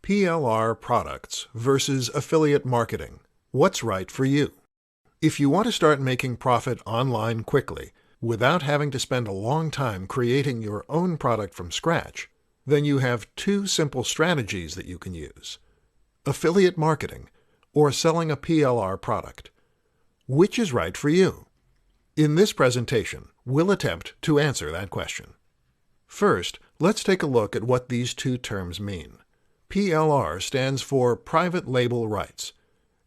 PLR products versus affiliate marketing. What's right for you? If you want to start making profit online quickly, without having to spend a long time creating your own product from scratch, then you have two simple strategies that you can use: affiliate marketing or selling a PLR product. Which is right for you? In this presentation, we'll attempt to answer that question. First, let's take a look at what these two terms mean. PLR stands for Private Label Rights,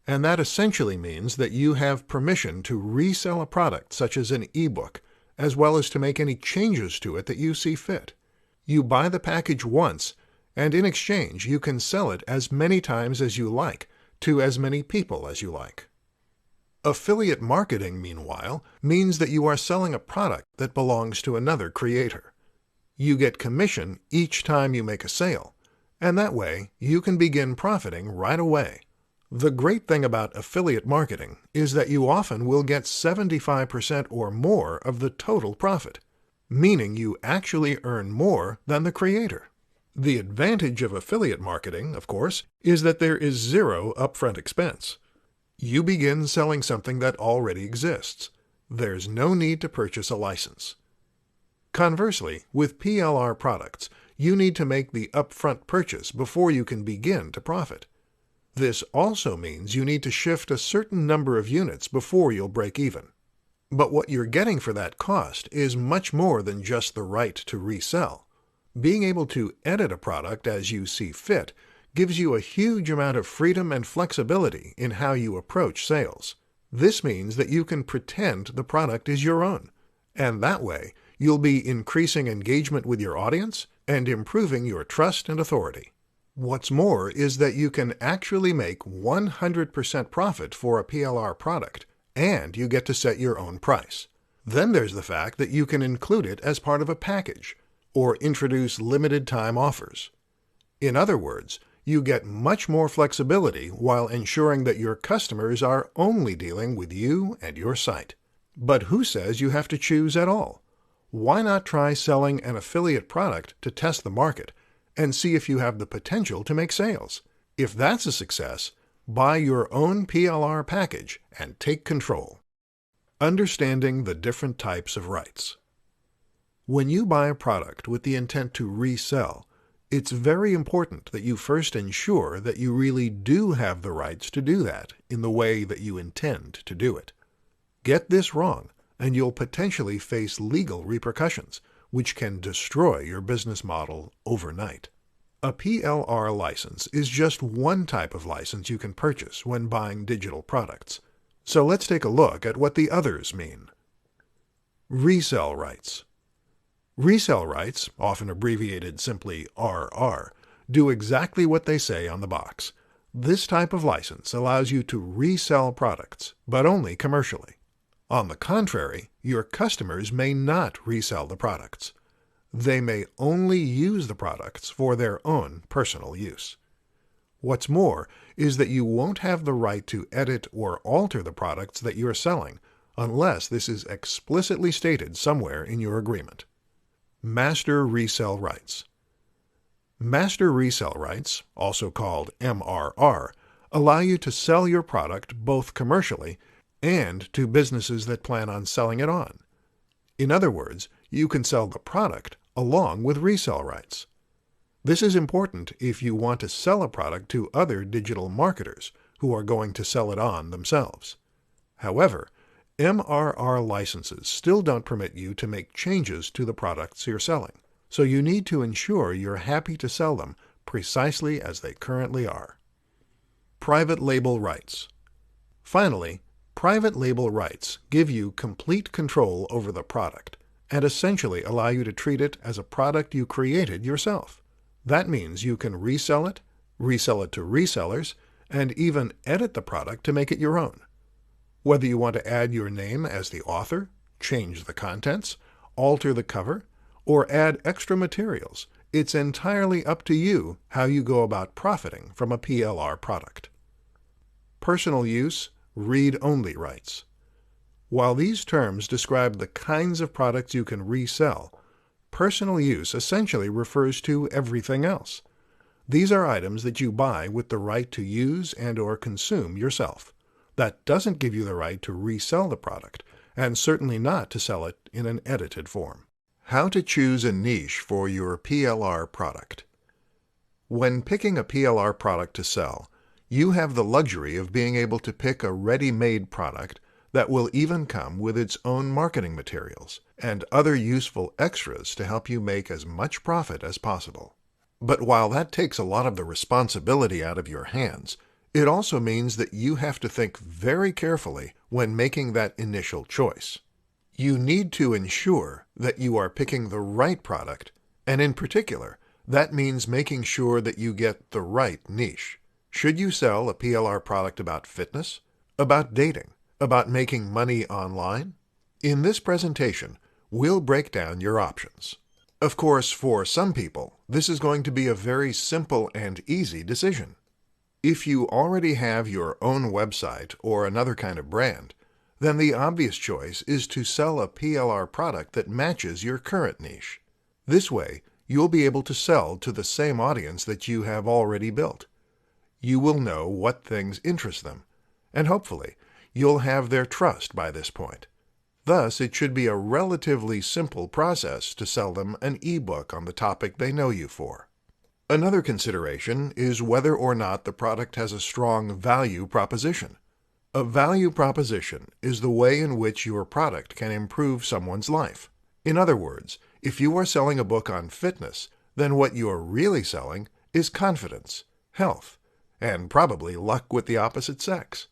and that essentially means that you have permission to resell a product such as an ebook, as well as to make any changes to it that you see fit. You buy the package once, and in exchange you can sell it as many times as you like, to as many people as you like. Affiliate marketing, meanwhile, means that you are selling a product that belongs to another creator. You get commission each time you make a sale, and that way you can begin profiting right away. The great thing about affiliate marketing is that you often will get 75% or more of the total profit, meaning you actually earn more than the creator. The advantage of affiliate marketing, of course, is that there is zero upfront expense. You begin selling something that already exists. There's no need to purchase a license. Conversely, with PLR products, you need to make the upfront purchase before you can begin to profit. This also means you need to shift a certain number of units before you'll break even. But what you're getting for that cost is much more than just the right to resell. Being able to edit a product as you see fit gives you a huge amount of freedom and flexibility in how you approach sales. This means that you can pretend the product is your own, and that way you'll be increasing engagement with your audience and improving your trust and authority. What's more is that you can actually make 100% profit for a PLR product, and you get to set your own price. Then there's the fact that you can include it as part of a package, or introduce limited time offers. In other words, you get much more flexibility while ensuring that your customers are only dealing with you and your site. But who says you have to choose at all? Why not try selling an affiliate product to test the market and see if you have the potential to make sales? If that's a success, buy your own PLR package and take control. Understanding the different types of rights. When you buy a product with the intent to resell, it's very important that you first ensure that you really do have the rights to do that in the way that you intend to do it. Get this wrong, and you'll potentially face legal repercussions, which can destroy your business model overnight. A PLR license is just one type of license you can purchase when buying digital products. So let's take a look at what the others mean. Resell rights. Resell rights, often abbreviated simply RR, do exactly what they say on the box. This type of license allows you to resell products, but only commercially. On the contrary, your customers may not resell the products. They may only use the products for their own personal use. What's more is that you won't have the right to edit or alter the products that you're selling unless this is explicitly stated somewhere in your agreement. Master Resell Rights. Master Resell Rights, also called MRR, allow you to sell your product both commercially and to businesses that plan on selling it on. In other words, you can sell the product along with resell rights. This is important if you want to sell a product to other digital marketers who are going to sell it on themselves. However, MRR licenses still don't permit you to make changes to the products you're selling, so you need to ensure you're happy to sell them precisely as they currently are. Private label rights. Finally, private label rights give you complete control over the product and essentially allow you to treat it as a product you created yourself. That means you can resell it to resellers, and even edit the product to make it your own. Whether you want to add your name as the author, change the contents, alter the cover, or add extra materials, it's entirely up to you how you go about profiting from a PLR product. Personal use, read-only rights. While these terms describe the kinds of products you can resell, personal use essentially refers to everything else. These are items that you buy with the right to use and/or consume yourself. That doesn't give you the right to resell the product, and certainly not to sell it in an edited form. How to choose a niche for your PLR product. When picking a PLR product to sell, you have the luxury of being able to pick a ready-made product that will even come with its own marketing materials and other useful extras to help you make as much profit as possible. But while that takes a lot of the responsibility out of your hands, it also means that you have to think very carefully when making that initial choice. You need to ensure that you are picking the right product, and in particular, that means making sure that you get the right niche. Should you sell a PLR product about fitness, about dating, about making money online? In this presentation, we'll break down your options. Of course, for some people, this is going to be a very simple and easy decision. If you already have your own website or another kind of brand, then the obvious choice is to sell a PLR product that matches your current niche. This way, you'll be able to sell to the same audience that you have already built. You will know what things interest them, and hopefully, you'll have their trust by this point. Thus, it should be a relatively simple process to sell them an ebook on the topic they know you for. Another consideration is whether or not the product has a strong value proposition. A value proposition is the way in which your product can improve someone's life. In other words, if you are selling a book on fitness, then what you are really selling is confidence, health, and probably luck with the opposite sex.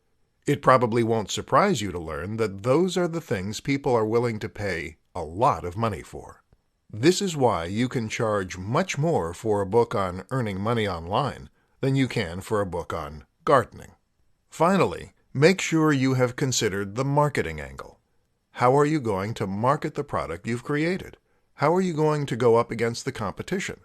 It probably won't surprise you to learn that those are the things people are willing to pay a lot of money for. This is why you can charge much more for a book on earning money online than you can for a book on gardening. Finally, make sure you have considered the marketing angle. How are you going to market the product you've created? How are you going to go up against the competition?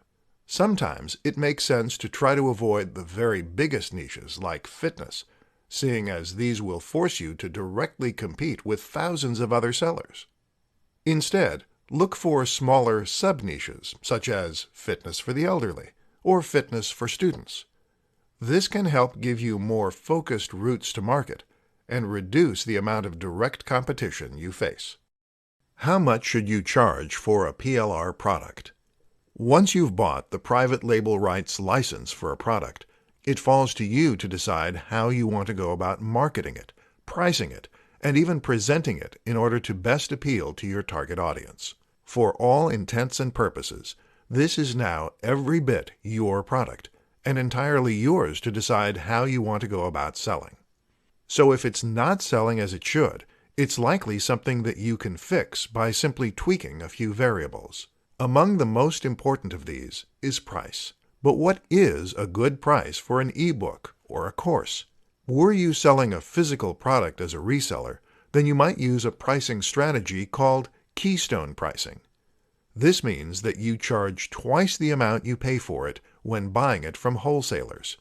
Sometimes it makes sense to try to avoid the very biggest niches like fitness, seeing as these will force you to directly compete with thousands of other sellers. Instead, look for smaller sub-niches, such as fitness for the elderly or fitness for students. This can help give you more focused routes to market and reduce the amount of direct competition you face. How much should you charge for a PLR product? Once you've bought the private label rights license for a product, it falls to you to decide how you want to go about marketing it, pricing it, and even presenting it in order to best appeal to your target audience. For all intents and purposes, this is now every bit your product, and entirely yours to decide how you want to go about selling. So if it's not selling as it should, it's likely something that you can fix by simply tweaking a few variables. Among the most important of these is price. But what is a good price for an ebook or a course? Were you selling a physical product as a reseller, then you might use a pricing strategy called keystone pricing. This means that you charge twice the amount you pay for it when buying it from wholesalers.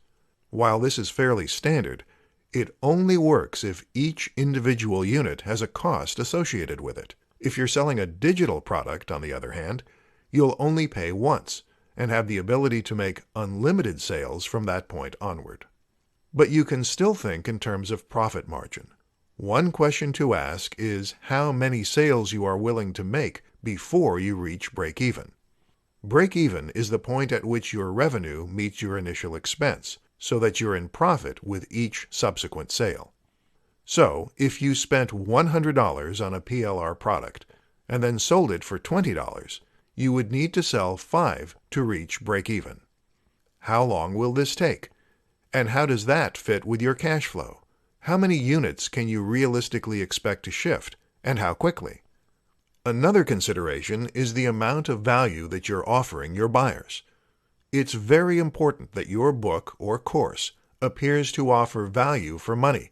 While this is fairly standard, it only works if each individual unit has a cost associated with it. If you're selling a digital product, on the other hand, you'll only pay once and have the ability to make unlimited sales from that point onward. But you can still think in terms of profit margin. One question to ask is how many sales you are willing to make before you reach break-even. Break-even is the point at which your revenue meets your initial expense, so that you're in profit with each subsequent sale. So, if you spent $100 on a PLR product and then sold it for $20, you would need to sell 5 to reach break-even. How long will this take? And how does that fit with your cash flow? How many units can you realistically expect to shift, and how quickly? Another consideration is the amount of value that you're offering your buyers. It's very important that your book or course appears to offer value for money,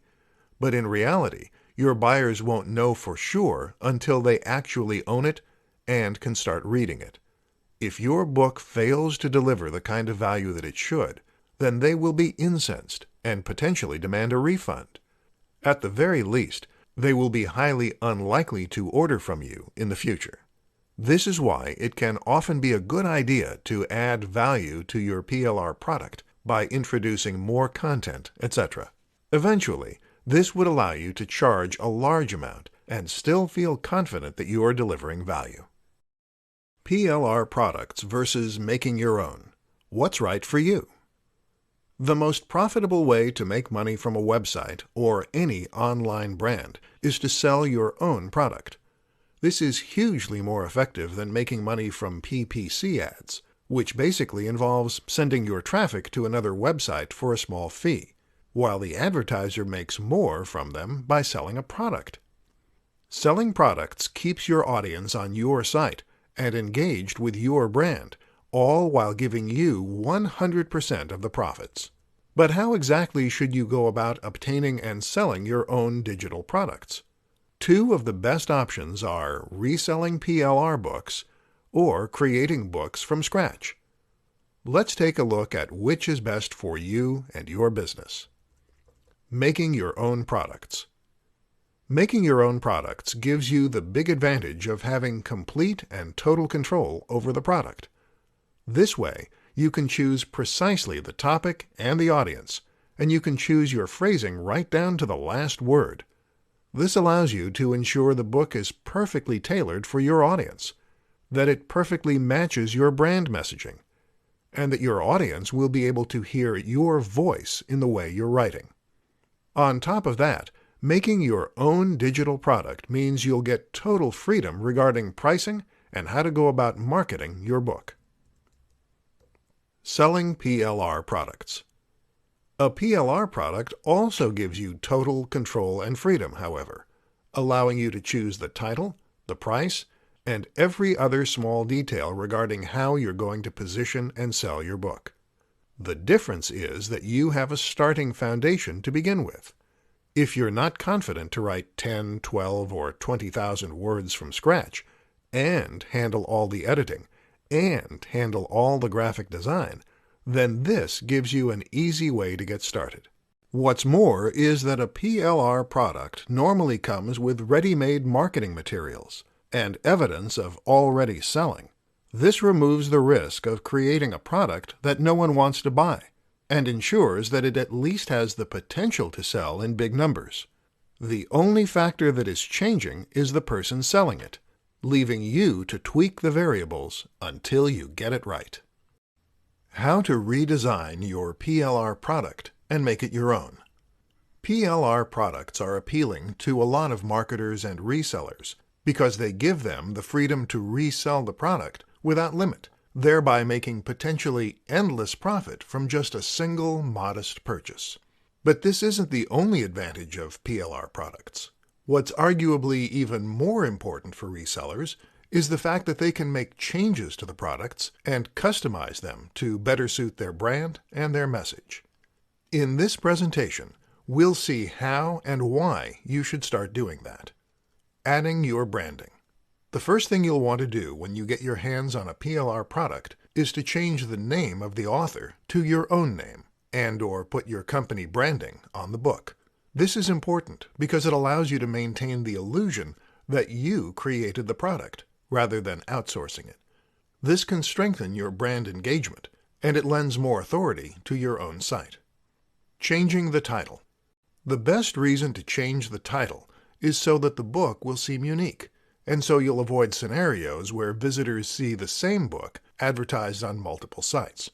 but in reality, your buyers won't know for sure until they actually own it and can start reading it. If your book fails to deliver the kind of value that it should, then they will be incensed and potentially demand a refund. At the very least, they will be highly unlikely to order from you in the future. This is why it can often be a good idea to add value to your PLR product by introducing more content, etc. Eventually, this would allow you to charge a large amount and still feel confident that you are delivering value. PLR products versus making your own. What's right for you? The most profitable way to make money from a website or any online brand is to sell your own product. This is hugely more effective than making money from PPC ads, which basically involves sending your traffic to another website for a small fee, while the advertiser makes more from them by selling a product. Selling products keeps your audience on your site and engaged with your brand, all while giving you 100% of the profits. But how exactly should you go about obtaining and selling your own digital products? Two of the best options are reselling PLR books or creating books from scratch. Let's take a look at which is best for you and your business. Making your own products. Making your own products gives you the big advantage of having complete and total control over the product. This way, you can choose precisely the topic and the audience, and you can choose your phrasing right down to the last word. This allows you to ensure the book is perfectly tailored for your audience, that it perfectly matches your brand messaging, and that your audience will be able to hear your voice in the way you're writing. On top of that, making your own digital product means you'll get total freedom regarding pricing and how to go about marketing your book. Selling PLR products. A PLR product also gives you total control and freedom, however, allowing you to choose the title, the price, and every other small detail regarding how you're going to position and sell your book. The difference is that you have a starting foundation to begin with. If you're not confident to write 10, 12, or 20,000 words from scratch, and handle all the editing, and handle all the graphic design, then this gives you an easy way to get started. What's more is that a PLR product normally comes with ready-made marketing materials and evidence of already selling. This removes the risk of creating a product that no one wants to buy and ensures that it at least has the potential to sell in big numbers. The only factor that is changing is the person selling it, leaving you to tweak the variables until you get it right. How to redesign your PLR product and make it your own. PLR products are appealing to a lot of marketers and resellers because they give them the freedom to resell the product without limit, thereby making potentially endless profit from just a single modest purchase. But this isn't the only advantage of PLR products. What's arguably even more important for resellers is the fact that they can make changes to the products and customize them to better suit their brand and their message. In this presentation, we'll see how and why you should start doing that. Adding your branding. The first thing you'll want to do when you get your hands on a PLR product is to change the name of the author to your own name and/or put your company branding on the book. This is important because it allows you to maintain the illusion that you created the product rather than outsourcing it. This can strengthen your brand engagement, and it lends more authority to your own site. Changing the title. The best reason to change the title is so that the book will seem unique, and so you'll avoid scenarios where visitors see the same book advertised on multiple sites.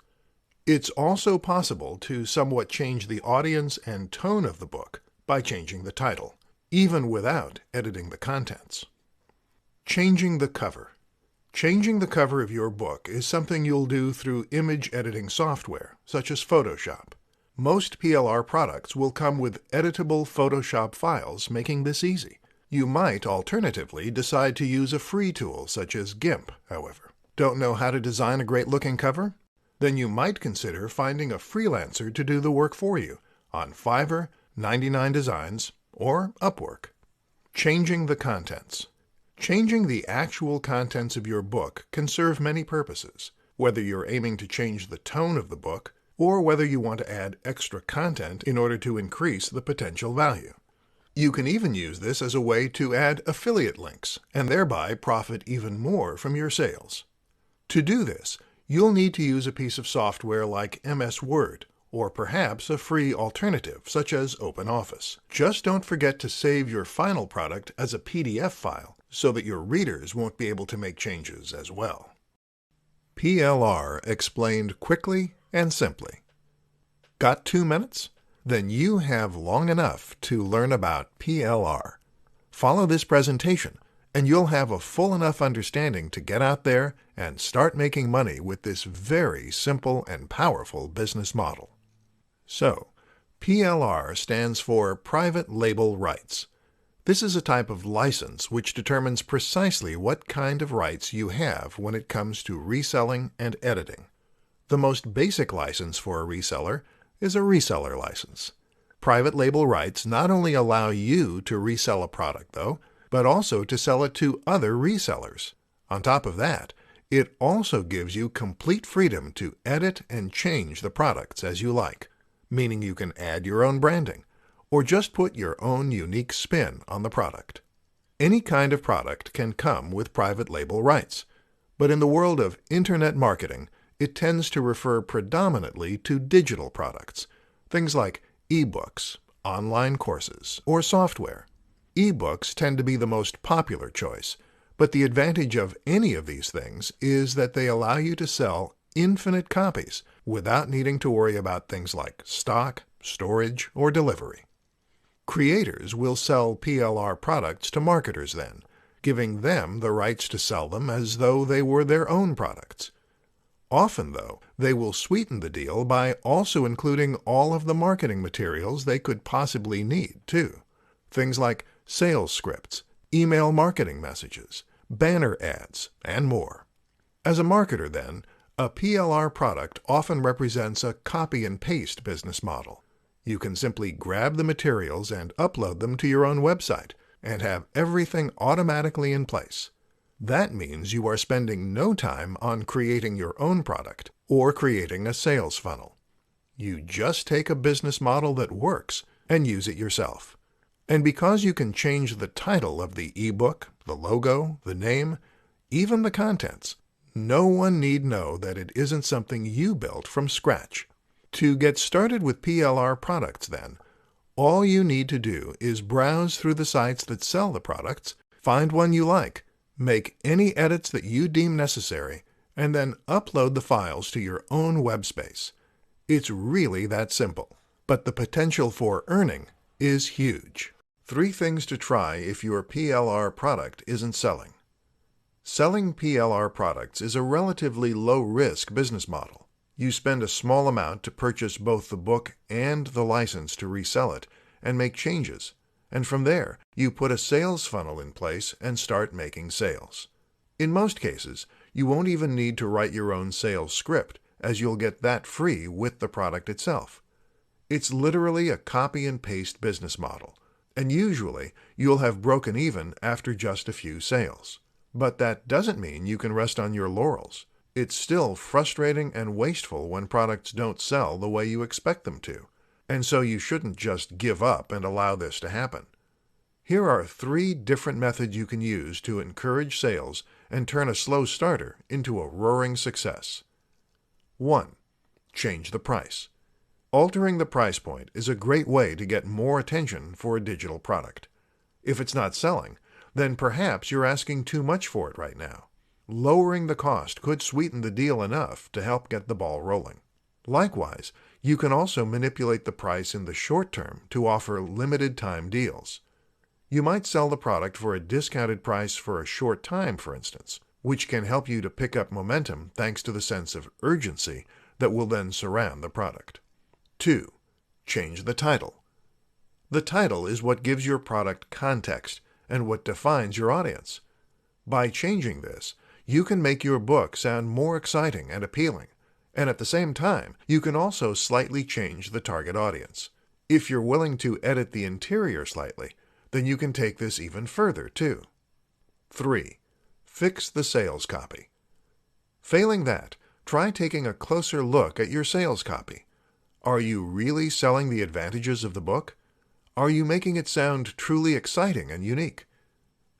It's also possible to somewhat change the audience and tone of the book by changing the title, even without editing the contents. Changing the cover. Changing the cover of your book is something you'll do through image editing software, such as Photoshop. Most PLR products will come with editable Photoshop files, making this easy. You might alternatively decide to use a free tool such as GIMP, however. Don't know how to design a great-looking cover? Then you might consider finding a freelancer to do the work for you on Fiverr, 99 Designs, or Upwork. Changing the contents. Changing the actual contents of your book can serve many purposes, whether you're aiming to change the tone of the book or whether you want to add extra content in order to increase the potential value. You can even use this as a way to add affiliate links and thereby profit even more from your sales. To do this, you'll need to use a piece of software like MS Word, or perhaps a free alternative such as OpenOffice. Just don't forget to save your final product as a PDF file so that your readers won't be able to make changes as well. PLR explained quickly and simply. Got 2 minutes? Then you have long enough to learn about PLR. Follow this presentation, and you'll have a full enough understanding to get out there and start making money with this very simple and powerful business model. So, PLR stands for Private Label Rights. This is a type of license which determines precisely what kind of rights you have when it comes to reselling and editing. The most basic license for a reseller is a reseller license. Private label rights not only allow you to resell a product, though, but also to sell it to other resellers. On top of that, it also gives you complete freedom to edit and change the products as you like, meaning you can add your own branding, or just put your own unique spin on the product. Any kind of product can come with private label rights, but in the world of Internet marketing, it tends to refer predominantly to digital products, things like ebooks, online courses, or software. Ebooks tend to be the most popular choice, but the advantage of any of these things is that they allow you to sell infinite copies without needing to worry about things like stock, storage, or delivery. Creators will sell PLR products to marketers then, giving them the rights to sell them as though they were their own products. Often, though, they will sweeten the deal by also including all of the marketing materials they could possibly need, too. Things like sales scripts, email marketing messages, banner ads, and more. As a marketer, then, a PLR product often represents a copy and paste business model. You can simply grab the materials and upload them to your own website and have everything automatically in place. That means you are spending no time on creating your own product or creating a sales funnel. You just take a business model that works and use it yourself. And because you can change the title of the ebook, the logo, the name, even the contents, no one need know that it isn't something you built from scratch. To get started with PLR products, then, all you need to do is browse through the sites that sell the products, find one you like, make any edits that you deem necessary, and then upload the files to your own web space. It's really that simple, but the potential for earning is huge. 3 things to try if your PLR product isn't selling. Selling PLR products is a relatively low-risk business model. You spend a small amount to purchase both the book and the license to resell it and make changes. And from there, you put a sales funnel in place and start making sales. In most cases, you won't even need to write your own sales script, as you'll get that free with the product itself. It's literally a copy and paste business model, and usually you'll have broken even after just a few sales. But that doesn't mean you can rest on your laurels. It's still frustrating and wasteful when products don't sell the way you expect them to. And so you shouldn't just give up and allow this to happen. Here are 3 different methods you can use to encourage sales and turn a slow starter into a roaring success. 1. Change the price. Altering the price point is a great way to get more attention for a digital product. If it's not selling, then perhaps you're asking too much for it right now. Lowering the cost could sweeten the deal enough to help get the ball rolling. Likewise, you can also manipulate the price in the short term to offer limited-time deals. You might sell the product for a discounted price for a short time, for instance, which can help you to pick up momentum thanks to the sense of urgency that will then surround the product. 2. Change the title. The title is what gives your product context and what defines your audience. By changing this, you can make your book sound more exciting and appealing, and at the same time, you can also slightly change the target audience. If you're willing to edit the interior slightly, then you can take this even further, too. 3. Fix the sales copy. Failing that, try taking a closer look at your sales copy. Are you really selling the advantages of the book? Are you making it sound truly exciting and unique?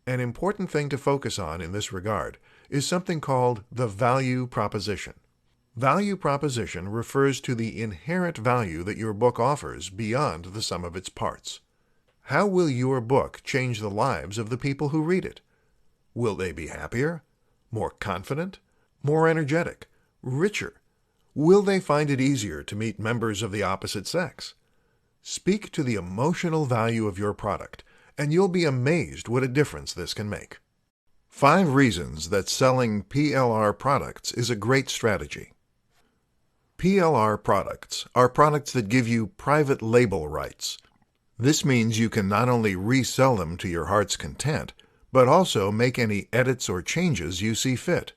An important thing to focus on in this regard is something called the value proposition. Value proposition refers to the inherent value that your book offers beyond the sum of its parts. How will your book change the lives of the people who read it? Will they be happier, more confident, more energetic, richer? Will they find it easier to meet members of the opposite sex? Speak to the emotional value of your product, and you'll be amazed what a difference this can make. 5 reasons that selling PLR products is a great strategy. PLR products are products that give you private label rights. This means you can not only resell them to your heart's content, but also make any edits or changes you see fit.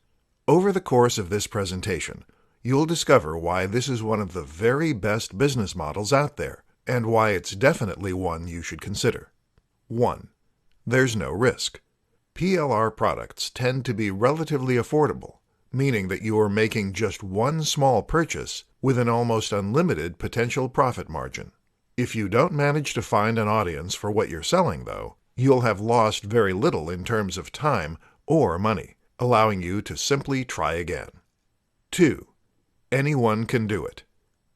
Over the course of this presentation, you'll discover why this is one of the very best business models out there, and why it's definitely one you should consider. 1. There's no risk. PLR products tend to be relatively affordable, meaning that you are making just one small purchase with an almost unlimited potential profit margin. If you don't manage to find an audience for what you're selling, though, you'll have lost very little in terms of time or money, allowing you to simply try again. 2. Anyone can do it.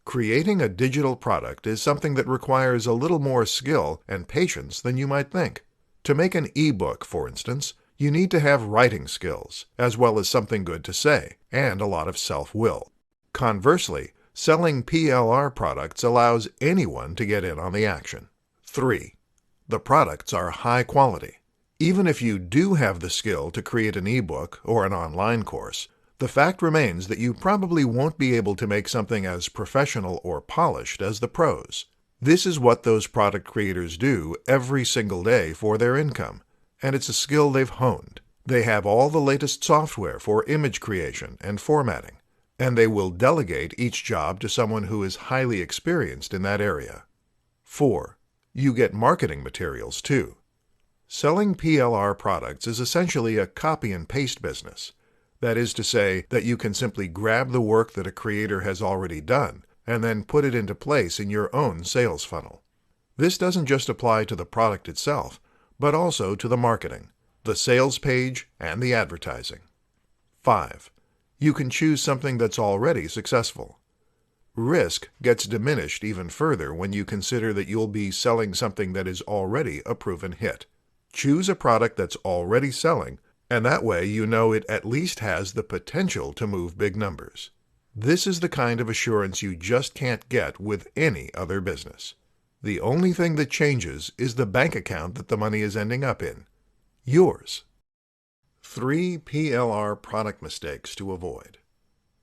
Creating a digital product is something that requires a little more skill and patience than you might think. To make an e-book, for instance, you need to have writing skills, as well as something good to say, and a lot of self-will. Conversely, selling PLR products allows anyone to get in on the action. 3. The products are high quality. Even if you do have the skill to create an e-book or an online course, the fact remains that you probably won't be able to make something as professional or polished as the pros. This is what those product creators do every single day for their income, and it's a skill they've honed. They have all the latest software for image creation and formatting, and they will delegate each job to someone who is highly experienced in that area. 4. You get marketing materials too. Selling PLR products is essentially a copy and paste business. That is to say that you can simply grab the work that a creator has already done and then put it into place in your own sales funnel. This doesn't just apply to the product itself, but also to the marketing, the sales page, and the advertising. 5. You can choose something that's already successful. Risk gets diminished even further when you consider that you'll be selling something that is already a proven hit. Choose a product that's already selling, and that way you know it at least has the potential to move big numbers. This is the kind of assurance you just can't get with any other business. The only thing that changes is the bank account that the money is ending up in. Yours. 3 PLR product mistakes to avoid.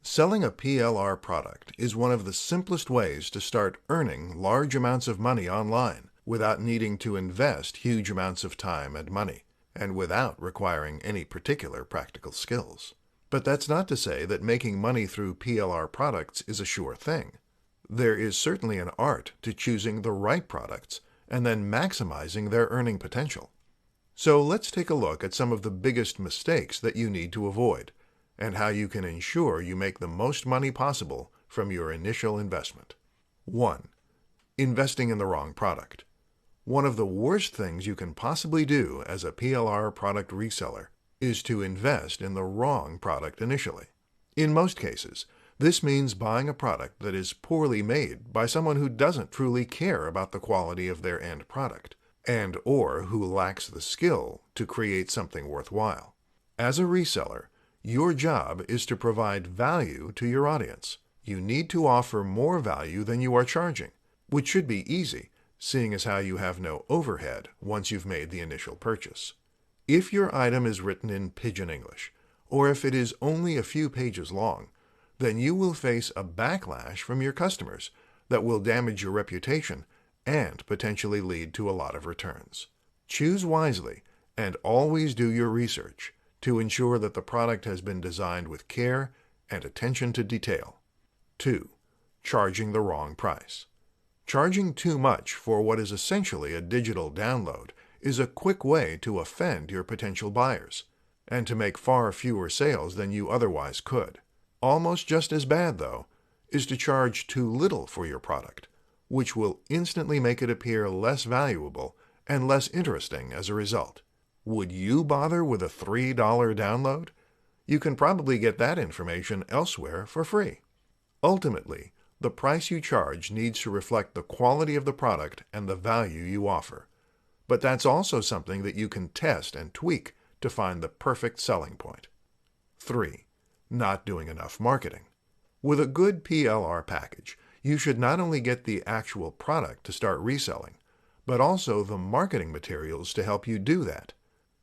Selling a PLR product is one of the simplest ways to start earning large amounts of money online without needing to invest huge amounts of time and money, and without requiring any particular practical skills. But that's not to say that making money through PLR products is a sure thing. There is certainly an art to choosing the right products and then maximizing their earning potential. So let's take a look at some of the biggest mistakes that you need to avoid, and how you can ensure you make the most money possible from your initial investment. 1. Investing in the wrong product. One of the worst things you can possibly do as a PLR product reseller is to invest in the wrong product initially. In most cases, this means buying a product that is poorly made by someone who doesn't truly care about the quality of their end product, and or who lacks the skill to create something worthwhile. As a reseller, your job is to provide value to your audience. You need to offer more value than you are charging, which should be easy, seeing as how you have no overhead once you've made the initial purchase. If your item is written in pidgin English, or if it is only a few pages long, then you will face a backlash from your customers that will damage your reputation and potentially lead to a lot of returns. Choose wisely and always do your research to ensure that the product has been designed with care and attention to detail. 2. Charging the wrong price. Charging too much for what is essentially a digital download is a quick way to offend your potential buyers, and to make far fewer sales than you otherwise could. Almost just as bad, though, is to charge too little for your product, which will instantly make it appear less valuable and less interesting as a result. Would you bother with a $3 download? You can probably get that information elsewhere for free. Ultimately, the price you charge needs to reflect the quality of the product and the value you offer. But that's also something that you can test and tweak to find the perfect selling point. 3. Not doing enough marketing. With a good PLR package, you should not only get the actual product to start reselling, but also the marketing materials to help you do that.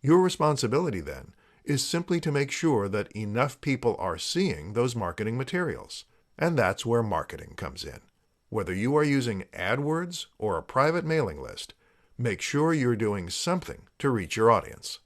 Your responsibility then is simply to make sure that enough people are seeing those marketing materials. And that's where marketing comes in. Whether you are using AdWords or a private mailing list, make sure you're doing something to reach your audience.